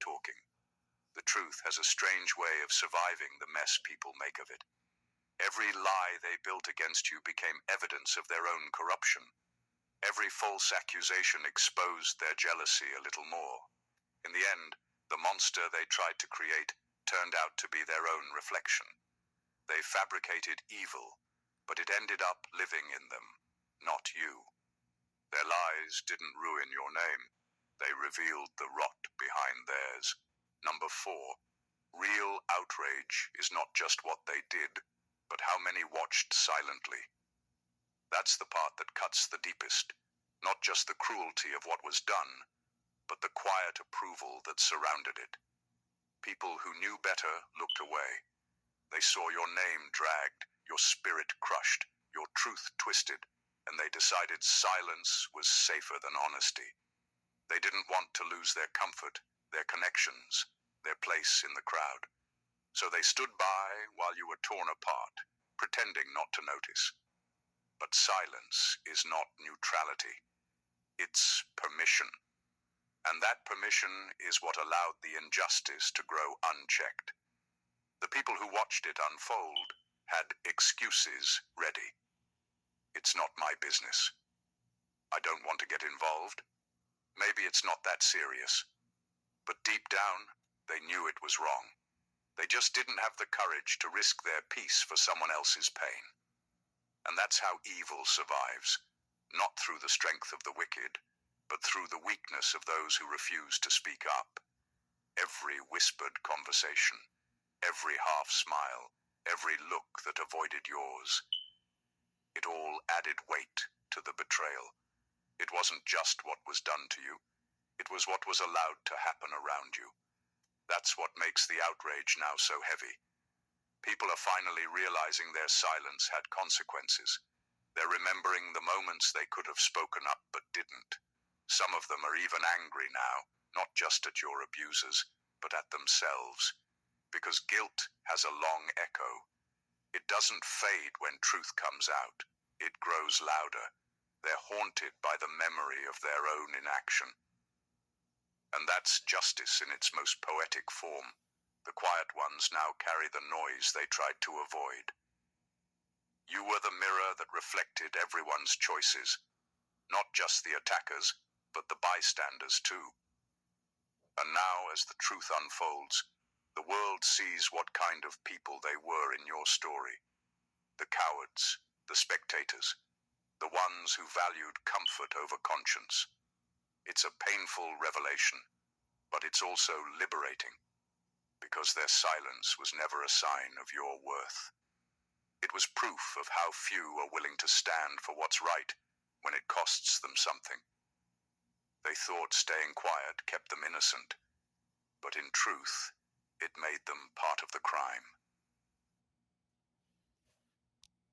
talking. The truth has a strange way of surviving the mess people make of it. Every lie they built against you became evidence of their own corruption. Every false accusation exposed their jealousy a little more. In the end, the monster they tried to create turned out to be their own reflection. They fabricated evil, but it ended up living in them, not you. Their lies didn't ruin your name. They revealed the rot behind theirs. Number 4, real outrage is not just what they did, but how many watched silently. That's the part that cuts the deepest. Not just the cruelty of what was done, but the quiet approval that surrounded it. People who knew better looked away. They saw your name dragged, your spirit crushed, your truth twisted, and they decided silence was safer than honesty. They didn't want to lose their comfort, their connections, their place in the crowd. So they stood by while you were torn apart, pretending not to notice. But silence is not neutrality. It's permission. And that permission is what allowed the injustice to grow unchecked. The people who watched it unfold had excuses ready. It's not my business. I don't want to get involved. Maybe it's not that serious. But deep down, they knew it was wrong. They just didn't have the courage to risk their peace for someone else's pain. And that's how evil survives, not through the strength of the wicked, but through the weakness of those who refuse to speak up. Every whispered conversation, every half smile, every look that avoided yours, it all added weight to the betrayal. It wasn't just what was done to you, it was what was allowed to happen around you. That's what makes the outrage now so heavy. People are finally realizing their silence had consequences. They're remembering the moments they could have spoken up but didn't. Some of them are even angry now, not just at your abusers, but at themselves. Because guilt has a long echo. It doesn't fade when truth comes out. It grows louder. They're haunted by the memory of their own inaction. And that's justice in its most poetic form. The quiet ones now carry the noise they tried to avoid. You were the mirror that reflected everyone's choices, not just the attackers, but the bystanders too. And now, as the truth unfolds, the world sees what kind of people they were in your story. The cowards, the spectators, the ones who valued comfort over conscience. It's a painful revelation, but it's also liberating, because their silence was never a sign of your worth. It was proof of how few are willing to stand for what's right when it costs them something. They thought staying quiet kept them innocent, but in truth, it made them part of the crime.